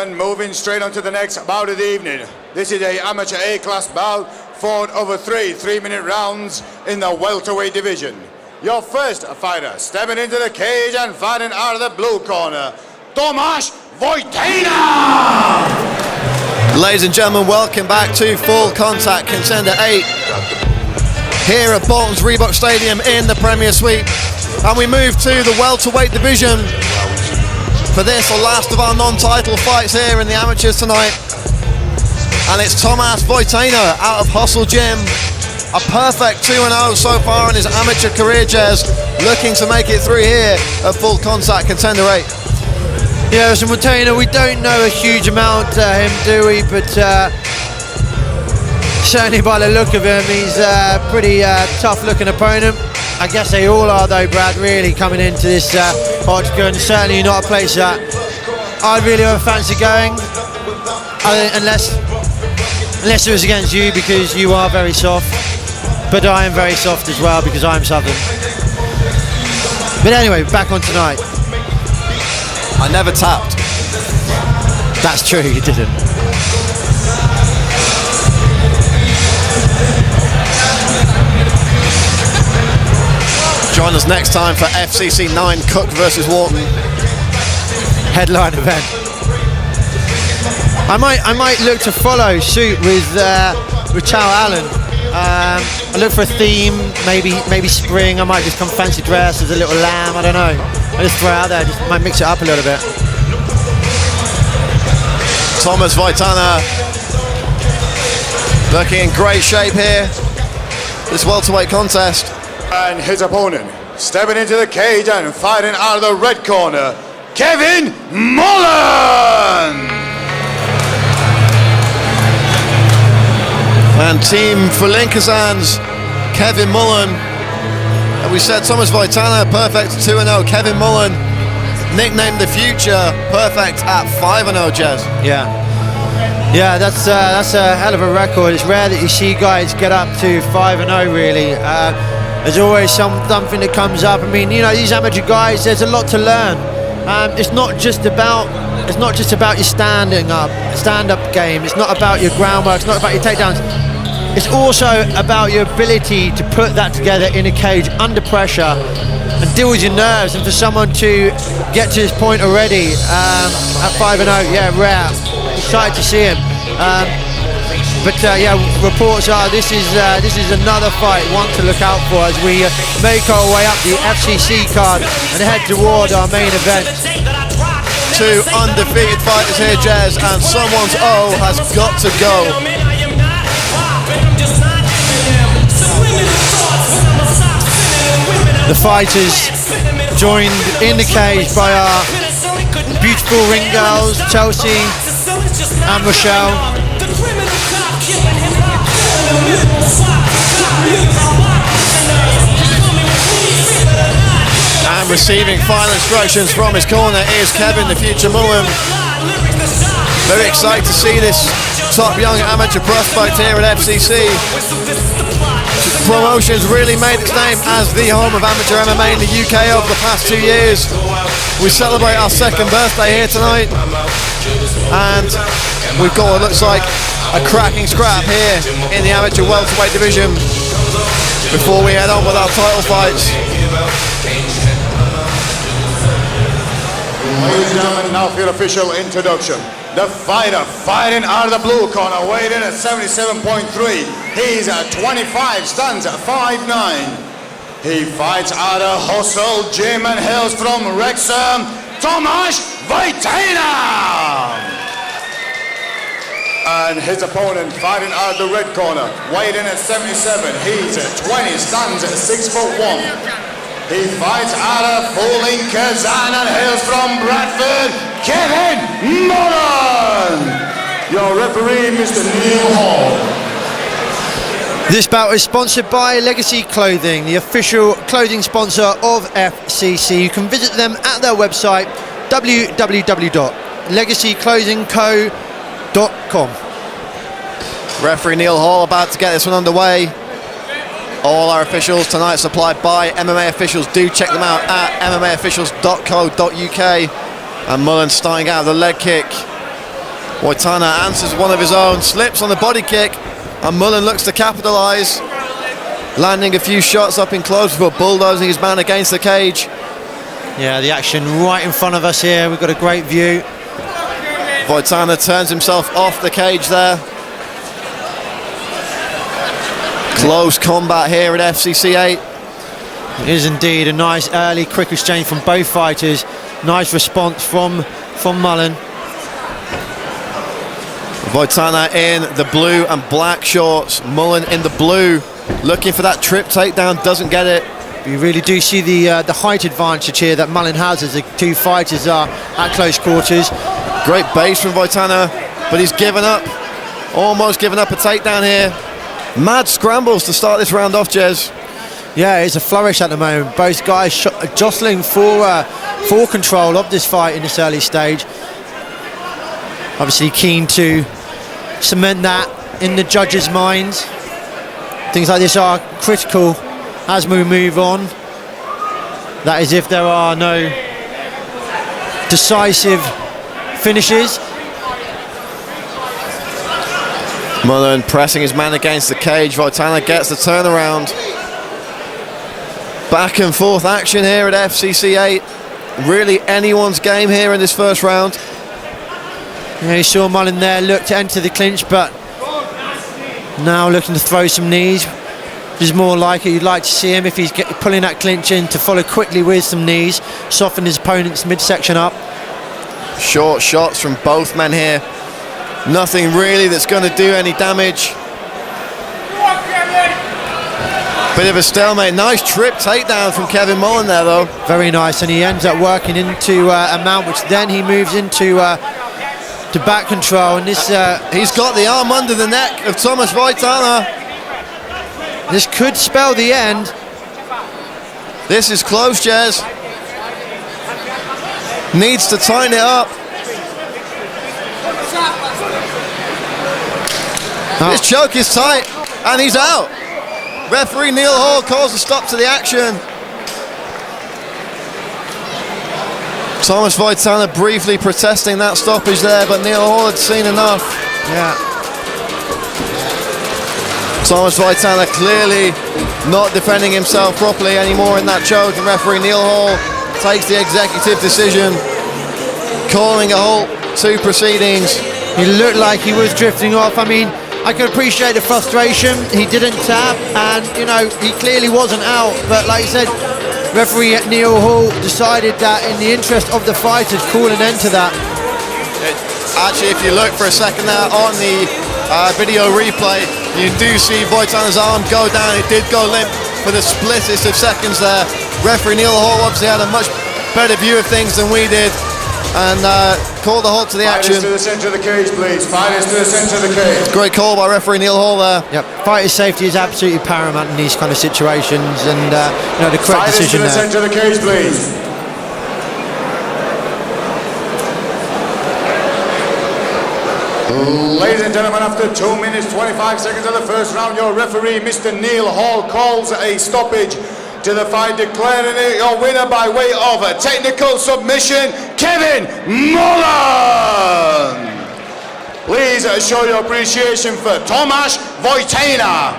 gentlemen, moving straight on to the next bout of the evening. This is a amateur A-class bout, fought over three-minute rounds in the welterweight division. Your first fighter, stepping into the cage and fighting out of the blue corner, Tomasz Wojtyna! Ladies and gentlemen, welcome back to Full Contact Contender 8 here at Bolton's Reebok Stadium in the Premier Suite. And we move to the welterweight division for this, the last of our non-title fights here in the amateurs tonight. And it's Tomasz Wojtyna out of Hustle Gym. A perfect 2-0 so far in his amateur career, Jez, looking to make it through here at Full Contact Contender 8. Yeah, so Wojtyna, we don't know a huge amount him, do we? But certainly by the look of him, he's a pretty tough-looking opponent. I guess they all are, though, Brad, really, coming into this octagon. Certainly not a place that I'd really ever fancy going, unless it was against you, because you are very soft. But I am very soft as well, because I'm Southern. But anyway, back on tonight. I never tapped. That's true, you didn't. Join us next time for FCC 9 Cook versus Wharton. Headline event. I might look to follow suit with Chow Allen. I look for a theme, maybe spring. I might just come fancy dress as a little lamb. I don't know. I just throw it out there. Just might mix it up a little bit. Tomasz Wojtyna looking in great shape here. This welterweight contest. And his opponent, stepping into the cage and fighting out of the red corner, Kevin Mullen! And team for Linkazans, Kevin Mullen. And we said Tomasz Wojtyna, perfect 2-0. Kevin Mullen, nicknamed The Future, perfect at 5-0, Jez. Yeah, that's a hell of a record. It's rare that you see guys get up to 5-0, really. There's always something that comes up. I mean, you know, these amateur guys, there's a lot to learn. It's not just about your stand-up game. It's not about your groundwork. It's not about your takedowns. It's also about your ability to put that together in a cage under pressure and deal with your nerves. And for someone to get to this point already at 5-0, yeah, rare. Excited to see him. But yeah, reports are this is another fight, one to look out for as we make our way up the FCC card and head toward our main event. Two undefeated fighters here, Jez, and someone's O has got to go. The fighters joined in the cage by our beautiful ring girls, Chelsea and Rochelle. And receiving final instructions from his corner is Kevin The Future Mullen. Very excited to see this top young amateur prospect here at FCC. Promotion's really made its name as the home of amateur MMA in the UK over the past 2 years. We celebrate our second birthday here tonight, and we've got what looks like a cracking scrap here in the amateur welterweight division before we head on with our title fights. Ladies and gentlemen, now for your official introduction. The fighter fighting out of the blue corner, weighed in at 77.3. He's at 25, stands at 5'9". He fights out of Hustle Gym and hails from Wrexham, Tomasz Wojtyna! And his opponent fighting out of the red corner, weighed in at 77. He's at 20, stands at 6'1". He fights out of Fulling Kazan and hails from Bradford, Kevin Mullen! Your referee, Mr. Neil Hall. This bout is sponsored by Legacy Clothing, the official clothing sponsor of FCC. You can visit them at their website, www.legacyclothingco.com. Referee Neil Hall about to get this one underway. All our officials tonight supplied by MMA Officials. Do check them out at mmaofficials.co.uk. And Mullen starting out with a leg kick. Wojtyna answers one of his own, slips on the body kick, and Mullen looks to capitalise, landing a few shots up in close before bulldozing his man against the cage. Yeah, the action right in front of us here. We've got a great view. Wojtyna turns himself off the cage there. Close combat here at FCC 8. It is indeed a nice early quick exchange from both fighters. Nice response from Mullen. Wojtyna in the blue and black shorts, Mullen in the blue, looking for that trip takedown, doesn't get it. You really do see the height advantage here that Mullen has as the two fighters are at close quarters. Great base from Wojtyna, but he's given up, almost given up a takedown here. Mad scrambles to start this round off, Jez. Yeah, it's a flourish at the moment. Both guys jostling for control of this fight in this early stage. Obviously keen to cement that in the judges' minds. Things like this are critical as we move on. That is if there are no decisive finishes. Mullen pressing his man against the cage. Wojtyna gets the turnaround. Back and forth action here at FCC 8. Really anyone's game here in this first round. Yeah, you saw Mullen there look to enter the clinch, but now looking to throw some knees. Is more like it. You'd like to see him, if he's pulling that clinch in, to follow quickly with some knees, soften his opponent's midsection up. Short shots from both men here. Nothing really that's going to do any damage. Bit of a stalemate. Nice trip takedown from Kevin Mullen there, though. Very nice, and he ends up working into a mount, which then he moves into to back control. And this he's got the arm under the neck of Tomasz Wojtyna. This could spell the end. This is close, Jez. Needs to tighten it up. This choke is tight, and he's out. Referee Neil Hall calls a stop to the action. Tomasz Wojtyna briefly protesting that stoppage there, but Neil Hall had seen enough. Yeah. Tomasz Wojtyna clearly not defending himself properly anymore in that choke, and referee Neil Hall takes the executive decision, calling a halt to proceedings. He looked like he was drifting off. I mean, I can appreciate the frustration. He didn't tap, and you know, he clearly wasn't out, but like you said, referee Neil Hall decided that in the interest of the fighters, call an end to that. Actually, if you look for a second there on the video replay, you do see Wojtyna's arm go down. It did go limp for the splittest of seconds there. Referee Neil Hall obviously had a much better view of things than we did, and called the halt to the action. Fighters to the centre of the cage, please. Fighters to the centre of the cage. Great call by referee Neil Hall there. Yep, fighter safety is absolutely paramount in these kind of situations, and you know, the correct Fighters decision to the there. centre of the cage, please. Ladies and gentlemen, after 2 minutes 25 seconds of the first round, your referee, Mr. Neil Hall, calls a stoppage to the fight, declaring it your winner by way of a technical submission, Kevin Mullen. Please show your appreciation for Tomasz Wojtyna.